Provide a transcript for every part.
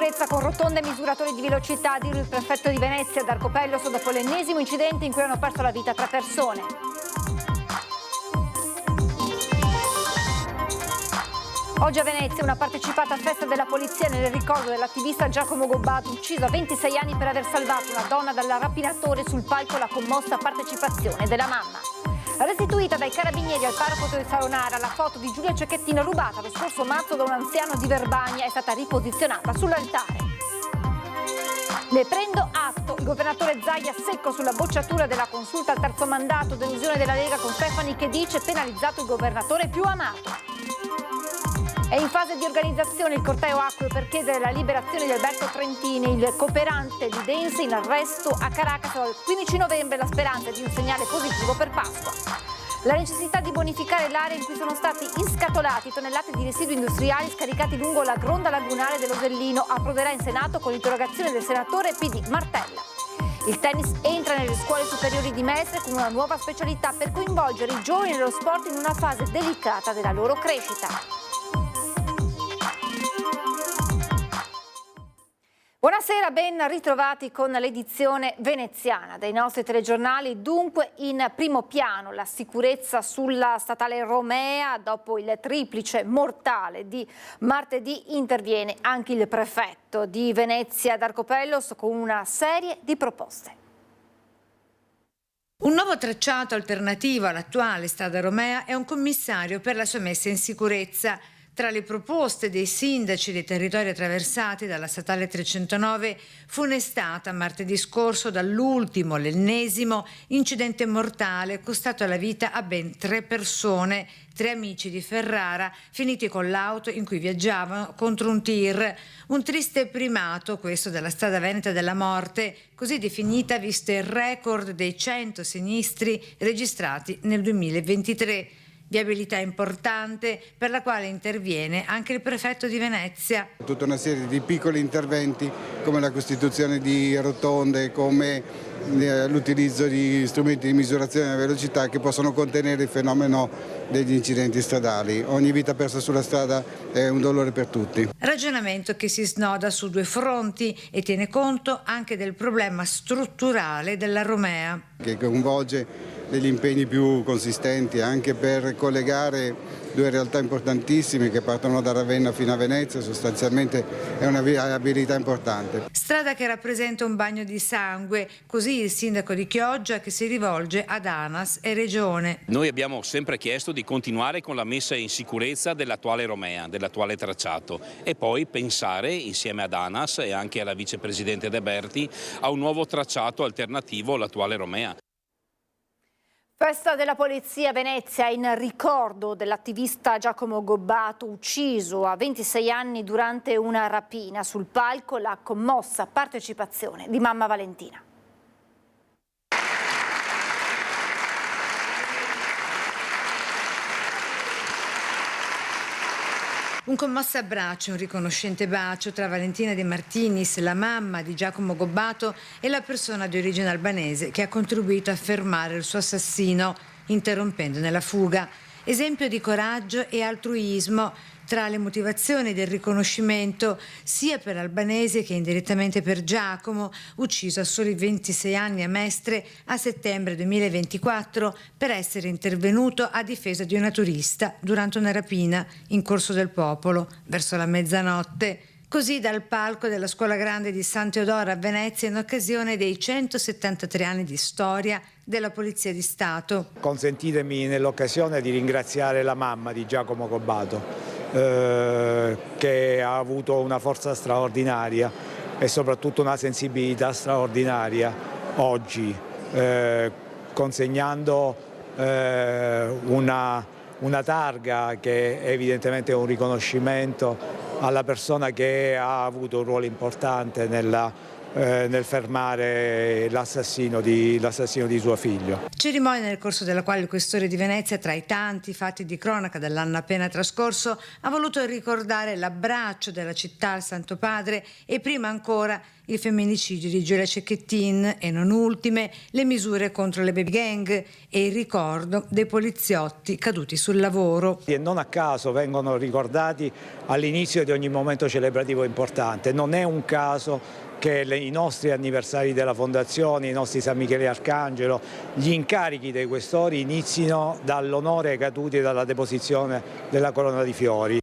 sicurezza con rotonde e misuratori di velocità, a dirlo il prefetto di Venezia, Darcopellos, dopo l'ennesimo incidente in cui hanno perso la vita 3 persone. Oggi a Venezia una partecipata festa della polizia nel ricordo dell'attivista Giacomo Gobbato, ucciso a 26 anni per aver salvato una donna dal rapinatore. Sul palco la commossa partecipazione della mamma. Restituita dai carabinieri al parroco di Saronara, la foto di Giulia Cecchettin rubata lo scorso marzo da un anziano di Verbania è stata riposizionata sull'altare. Ne prendo atto, il governatore Zaia secco sulla bocciatura della consulta al terzo mandato, delusione della Lega con Stefani che dice penalizzato il governatore più amato. È in fase di organizzazione il corteo acqueo per chiedere la liberazione di Alberto Trentini, il cooperante di Densi in arresto a Caracas dal 15 novembre, la speranza di un segnale positivo per Pasqua. La necessità di bonificare l'area in cui sono stati inscatolati tonnellate di residui industriali scaricati lungo la gronda lagunare dell'Osellino approderà in Senato con l'interrogazione del senatore PD Martella. Il tennis entra nelle scuole superiori di Mestre con una nuova specialità per coinvolgere i giovani nello sport in una fase delicata della loro crescita. Buonasera, ben ritrovati con l'edizione veneziana dei nostri telegiornali. Dunque in primo piano la sicurezza sulla statale Romea. Dopo il triplice mortale di martedì interviene anche il prefetto di Venezia Darcopellos con una serie di proposte. Un nuovo tracciato alternativo all'attuale strada Romea e un commissario per la sua messa in sicurezza. Tra le proposte dei sindaci dei territori attraversati dalla statale 309 funestata martedì scorso dall'ultimo, l'ennesimo incidente mortale costato la vita a ben 3 persone, 3 amici di Ferrara finiti con l'auto in cui viaggiavano contro un tir. Un triste primato questo della strada veneta della morte, così definita visto il record dei 100 sinistri registrati nel 2023. Viabilità importante per la quale interviene anche il prefetto di Venezia. Tutta una serie di piccoli interventi come la costituzione di rotonde, come l'utilizzo di strumenti di misurazione della velocità che possono contenere il fenomeno degli incidenti stradali. Ogni vita persa sulla strada è un dolore per tutti. Ragionamento che si snoda su 2 fronti e tiene conto anche del problema strutturale della Romea. Che coinvolge degli impegni più consistenti anche per collegare 2 realtà importantissime che partono da Ravenna fino a Venezia, sostanzialmente è una viabilità importante. Strada che rappresenta un bagno di sangue, così il sindaco di Chioggia che si rivolge ad ANAS e Regione. Noi abbiamo sempre chiesto di continuare con la messa in sicurezza dell'attuale Romea, dell'attuale tracciato e poi pensare insieme ad ANAS e anche alla vicepresidente De Berti a un nuovo tracciato alternativo all'attuale Romea. Festa della polizia a Venezia in ricordo dell'attivista Giacomo Gobbato ucciso a 26 anni durante una rapina. Sul palco la commossa partecipazione di mamma Valentina. Un commosso abbraccio, un riconoscente bacio tra Valentina De Martinis, la mamma di Giacomo Gobbato, e la persona di origine albanese che ha contribuito a fermare il suo assassino, interrompendone la fuga. Esempio di coraggio e altruismo tra le motivazioni del riconoscimento sia per Albanese che indirettamente per Giacomo, ucciso a soli 26 anni a Mestre a settembre 2024 per essere intervenuto a difesa di una turista durante una rapina in Corso del Popolo verso la mezzanotte. Così dal palco della Scuola Grande di San Teodoro a Venezia in occasione dei 173 anni di storia della Polizia di Stato. Consentitemi nell'occasione di ringraziare la mamma di Giacomo Gobbato che ha avuto una forza straordinaria e soprattutto una sensibilità straordinaria oggi, consegnando una targa che evidentemente è un riconoscimento alla persona che ha avuto un ruolo importante nella nel fermare l'assassino di suo figlio. Cerimonia nel corso della quale il questore di Venezia, tra i tanti fatti di cronaca dell'anno appena trascorso, ha voluto ricordare l'abbraccio della città al Santo Padre e prima ancora il femminicidio di Giulia Cecchettin e non ultime le misure contro le baby gang e il ricordo dei poliziotti caduti sul lavoro. E non a caso vengono ricordati all'inizio di ogni momento celebrativo importante. Non è un caso che i nostri anniversari della Fondazione, i nostri San Michele Arcangelo, gli incarichi dei questori inizino dall'onore ai caduti e dalla deposizione della corona di fiori.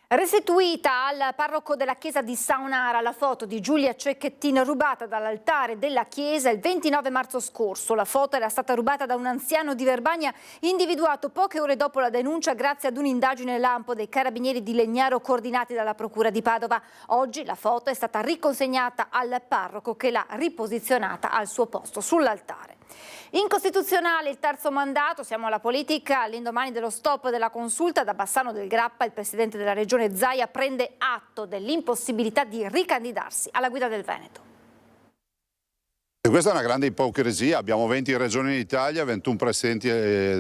Restituita al parroco della chiesa di Saonara la foto di Giulia Cecchettin rubata dall'altare della chiesa il 29 marzo scorso. La foto era stata rubata da un anziano di Verbania individuato poche ore dopo la denuncia grazie ad un'indagine lampo dei carabinieri di Legnaro coordinati dalla procura di Padova. Oggi la foto è stata riconsegnata al parroco che l'ha riposizionata al suo posto sull'altare. Incostituzionale il terzo mandato, siamo alla politica, all'indomani dello stop della consulta da Bassano del Grappa il presidente della regione Zaia prende atto dell'impossibilità di ricandidarsi alla guida del Veneto. E questa è una grande ipocrisia, abbiamo 20 regioni in Italia, 21 presidenti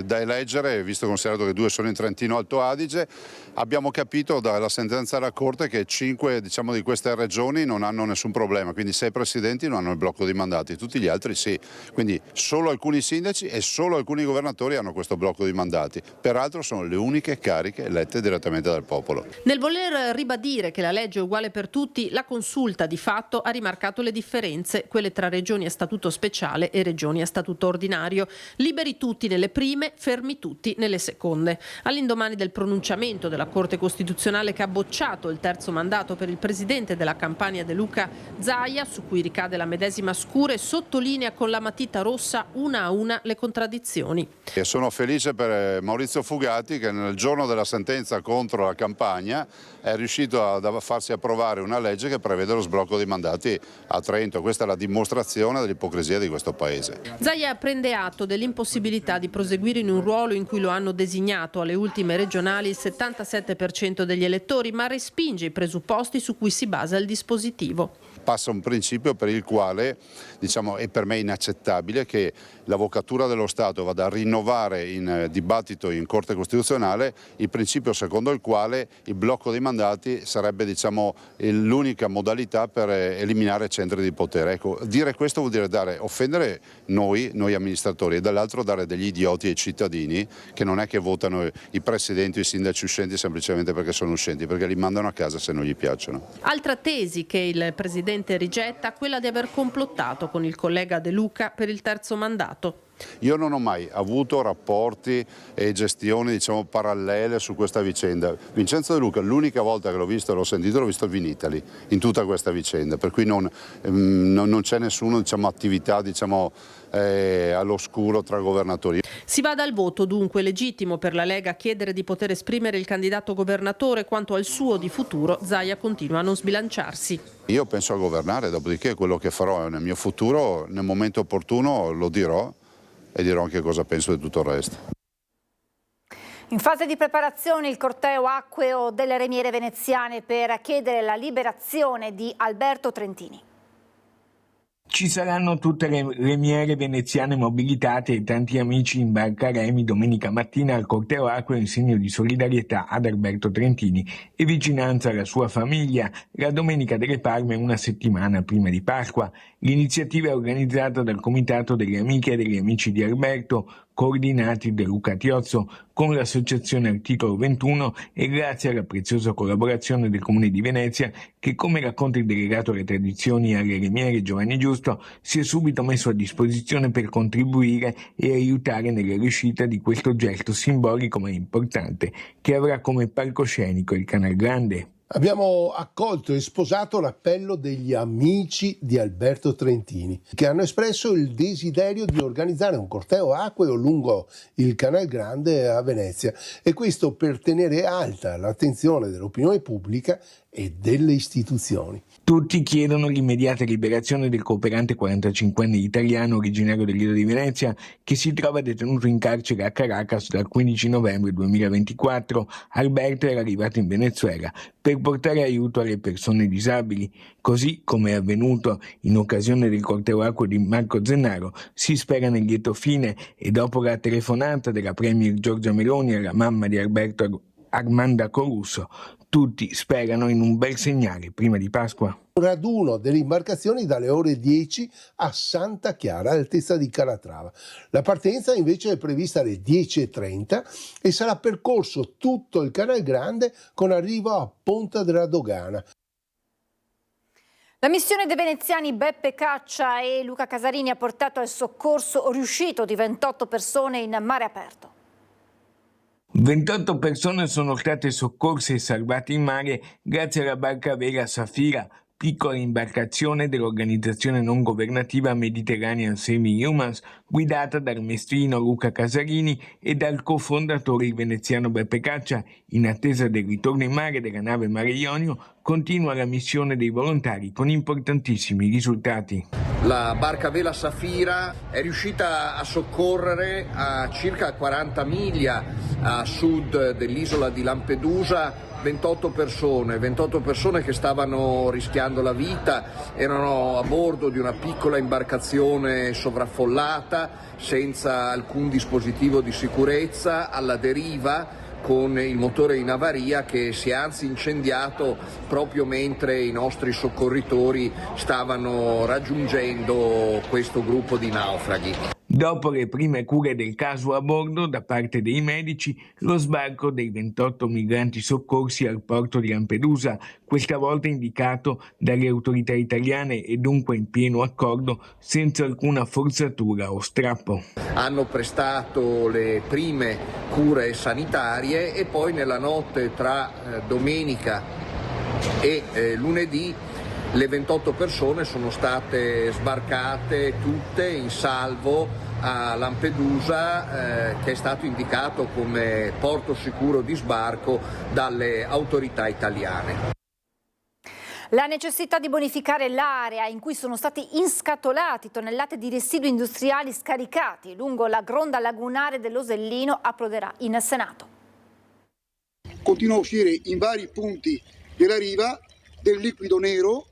da eleggere, visto considerato che 2 sono in Trentino Alto Adige, abbiamo capito dalla sentenza della Corte che 5 di queste regioni non hanno nessun problema, quindi 6 presidenti non hanno il blocco di mandati, tutti gli altri sì, quindi solo alcuni sindaci e solo alcuni governatori hanno questo blocco di mandati, peraltro sono le uniche cariche elette direttamente dal popolo. Nel voler ribadire che la legge è uguale per tutti, la consulta di fatto ha rimarcato le differenze, quelle tra regioni a statuto speciale e regioni a statuto ordinario. Liberi tutti nelle prime, fermi tutti nelle seconde. All'indomani del pronunciamento della Corte Costituzionale che ha bocciato il terzo mandato per il presidente della Campania De Luca, Zaia, su cui ricade la medesima scure, sottolinea con la matita rossa una a una le contraddizioni. E sono felice per Maurizio Fugatti che nel giorno della sentenza contro la Campania è riuscito a farsi approvare una legge che prevede lo sblocco dei mandati a Trento. Questa è la dimostrazione dell'ipocrisia di questo Paese. Zaia prende atto dell'impossibilità di proseguire in un ruolo in cui lo hanno designato alle ultime regionali il 77% degli elettori, ma respinge i presupposti su cui si basa il dispositivo. Passa un principio per il quale, è per me inaccettabile che l'Avvocatura dello Stato vada a rinnovare in dibattito in Corte Costituzionale il principio secondo il quale il blocco dei mandati sarebbe l'unica modalità per eliminare centri di potere. Ecco, dire questo vuol dire offendere noi amministratori e dall'altro dare degli idioti ai cittadini che non è che votano i presidenti o i sindaci uscenti semplicemente perché sono uscenti, perché li mandano a casa se non gli piacciono. Altra tesi che il presidente rigetta, quella di aver complottato con il collega De Luca per il terzo mandato. Io non ho mai avuto rapporti e gestioni parallele su questa vicenda. Vincenzo De Luca l'unica volta che l'ho visto e l'ho sentito al Vinitaly in tutta questa vicenda, per cui non c'è nessuna attività all'oscuro tra governatori. Si va dal voto, dunque legittimo per la Lega chiedere di poter esprimere il candidato governatore. Quanto al suo di futuro, Zaia continua a non sbilanciarsi. Io penso a governare, dopodiché quello che farò nel mio futuro, nel momento opportuno lo dirò e dirò anche cosa penso di tutto il resto. In fase di preparazione il corteo acqueo delle remiere veneziane per chiedere la liberazione di Alberto Trentini. Ci saranno tutte le remiere veneziane mobilitate e tanti amici in barca remi domenica mattina al corteo acqueo in segno di solidarietà ad Alberto Trentini e vicinanza alla sua famiglia. La Domenica delle Palme una settimana prima di Pasqua. L'iniziativa è organizzata dal Comitato delle Amiche e degli Amici di Alberto, coordinati da Luca Tiozzo, con l'associazione Articolo 21 e grazie alla preziosa collaborazione del Comune di Venezia che, come racconta il delegato alle tradizioni e alle remiere Giovanni Giusto, si è subito messo a disposizione per contribuire e aiutare nella riuscita di questo gesto simbolico ma importante che avrà come palcoscenico il Canal Grande. Abbiamo accolto e sposato l'appello degli amici di Alberto Trentini, che hanno espresso il desiderio di organizzare un corteo acqueo lungo il Canal Grande a Venezia, e questo per tenere alta l'attenzione dell'opinione pubblica e delle istituzioni. Tutti chiedono l'immediata liberazione del cooperante 45enne italiano originario del Lido di Venezia che si trova detenuto in carcere a Caracas dal 15 novembre 2024. Alberto era arrivato in Venezuela per portare aiuto alle persone disabili. Così come è avvenuto in occasione del corteo acqueo di Marco Zennaro, si spera nel lieto fine e dopo la telefonata della premier Giorgia Meloni alla mamma di Alberto Armanda Corusso, tutti sperano in un bel segnale prima di Pasqua. Raduno delle imbarcazioni dalle ore 10 a Santa Chiara, altezza di Calatrava. La partenza invece è prevista alle 10:30 e sarà percorso tutto il Canal Grande con arrivo a Ponta della Dogana. La missione dei veneziani Beppe Caccia e Luca Casarini ha portato al soccorso riuscito di 28 persone in mare aperto. 28 persone sono state soccorse e salvate in mare grazie alla barca a vela Safira, piccola imbarcazione dell'organizzazione non governativa Mediterranean Semi-Humans, guidata dal mestrino Luca Casarini e dal cofondatore il veneziano Beppe Caccia. In attesa del ritorno in mare della nave Mare Ionio, continua la missione dei volontari con importantissimi risultati. La barca a vela Safira è riuscita a soccorrere a circa 40 miglia a sud dell'isola di Lampedusa 28 persone che stavano rischiando la vita, erano a bordo di una piccola imbarcazione sovraffollata, senza alcun dispositivo di sicurezza, alla deriva, con il motore in avaria che si è anzi incendiato proprio mentre i nostri soccorritori stavano raggiungendo questo gruppo di naufraghi. Dopo le prime cure del caso a bordo da parte dei medici, lo sbarco dei 28 migranti soccorsi al porto di Lampedusa, questa volta indicato dalle autorità italiane e dunque in pieno accordo, senza alcuna forzatura o strappo. Hanno prestato le prime cure sanitarie e poi nella notte tra domenica e lunedì le 28 persone sono state sbarcate tutte in salvo a Lampedusa, che è stato indicato come porto sicuro di sbarco dalle autorità italiane. La necessità di bonificare l'area in cui sono stati inscatolati tonnellate di residui industriali scaricati lungo la gronda lagunare dell'Osellino approderà in Senato. Continua a uscire in vari punti della riva del liquido nero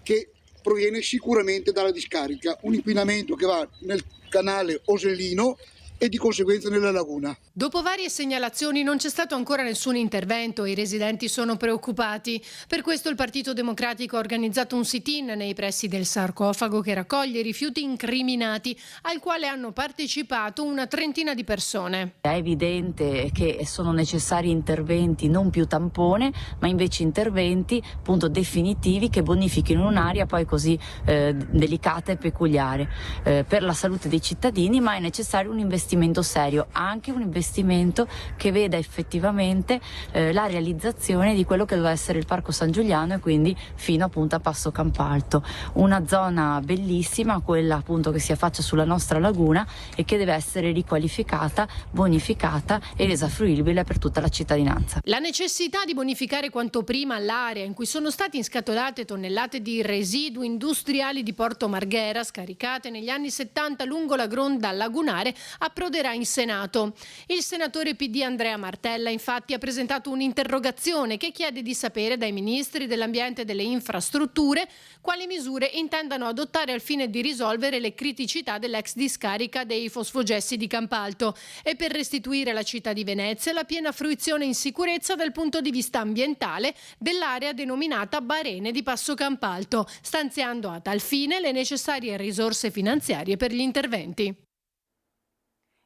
che proviene sicuramente dalla discarica, un inquinamento che va nel canale Osellino e di conseguenza nella laguna. Dopo varie segnalazioni non c'è stato ancora nessun intervento e i residenti sono preoccupati. Per questo il Partito Democratico ha organizzato un sit-in nei pressi del sarcofago che raccoglie i rifiuti incriminati, al quale hanno partecipato una trentina di persone. È evidente che sono necessari interventi non più tampone, ma invece interventi appunto definitivi che bonifichino un'area poi così delicata e peculiare per la salute dei cittadini, ma è necessario un investimento serio, anche un investimento che veda effettivamente la realizzazione di quello che doveva essere il Parco San Giuliano e quindi fino appunto a Passo Campalto, una zona bellissima, quella appunto che si affaccia sulla nostra laguna e che deve essere riqualificata, bonificata e resa fruibile per tutta la cittadinanza. La necessità di bonificare quanto prima l'area in cui sono state inscatolate tonnellate di residui industriali di Porto Marghera scaricate negli anni 70 lungo la gronda lagunare approderà in Senato. Il senatore PD Andrea Martella infatti ha presentato un'interrogazione che chiede di sapere dai ministri dell'ambiente e delle infrastrutture quali misure intendano adottare al fine di risolvere le criticità dell'ex discarica dei fosfogessi di Campalto e per restituire alla città di Venezia la piena fruizione in sicurezza dal punto di vista ambientale dell'area denominata Barene di Passo Campalto, stanziando a tal fine le necessarie risorse finanziarie per gli interventi.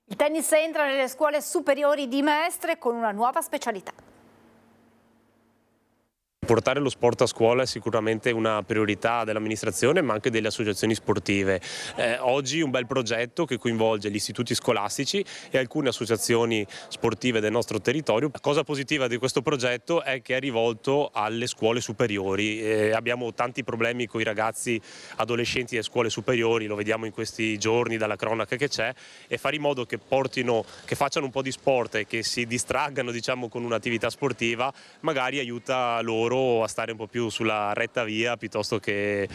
Il tennis entra nelle scuole superiori di Mestre con una nuova specialità. Portare lo sport a scuola è sicuramente una priorità dell'amministrazione ma anche delle associazioni sportive. Oggi un bel progetto che coinvolge gli istituti scolastici e alcune associazioni sportive del nostro territorio. La cosa positiva di questo progetto è che è rivolto alle scuole superiori. Abbiamo tanti problemi con i ragazzi adolescenti delle scuole superiori, lo vediamo in questi giorni dalla cronaca che c'è, e fare in modo che facciano un po' di sport e che si distraggano, diciamo, con un'attività sportiva magari aiuta loro loro a stare un po' più sulla retta via piuttosto che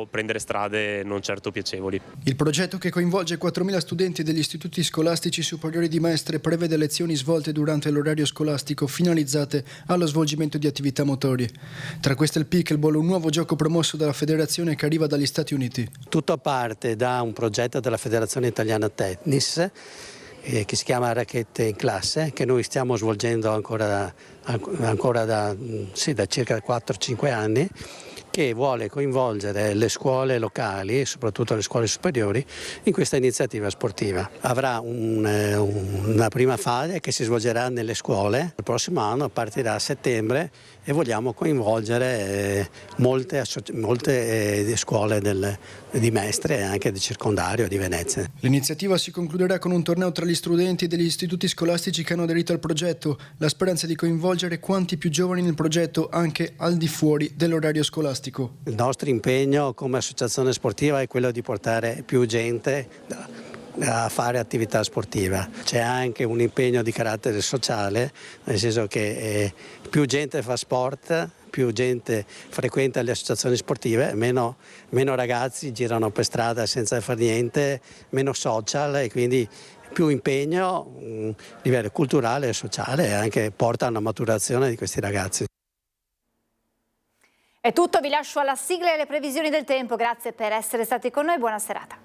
prendere strade non certo piacevoli. Il progetto, che coinvolge 4.000 studenti degli istituti scolastici superiori di Mestre, prevede lezioni svolte durante l'orario scolastico finalizzate allo svolgimento di attività motorie. Tra queste il pickleball, un nuovo gioco promosso dalla federazione che arriva dagli Stati Uniti. Tutto parte da un progetto della Federazione Italiana Tennis che si chiama Racchette in Classe, che noi stiamo svolgendo ancora da circa 4-5 anni, che vuole coinvolgere le scuole locali e soprattutto le scuole superiori in questa iniziativa sportiva. Avrà una prima fase che si svolgerà nelle scuole, il prossimo anno partirà a settembre e vogliamo coinvolgere molte scuole di Mestre e anche di Circondario, di Venezia. L'iniziativa si concluderà con un torneo tra gli studenti degli istituti scolastici che hanno aderito al progetto, la speranza di coinvolgere quanti più giovani nel progetto anche al di fuori dell'orario scolastico. Il nostro impegno come associazione sportiva è quello di portare più gente a fare attività sportiva. C'è anche un impegno di carattere sociale, nel senso che più gente fa sport, più gente frequenta le associazioni sportive, meno ragazzi girano per strada senza fare niente, meno social e quindi più impegno a livello culturale e sociale e anche porta a una maturazione di questi ragazzi. È tutto, vi lascio alla sigla e alle previsioni del tempo. Grazie per essere stati con noi, buona serata.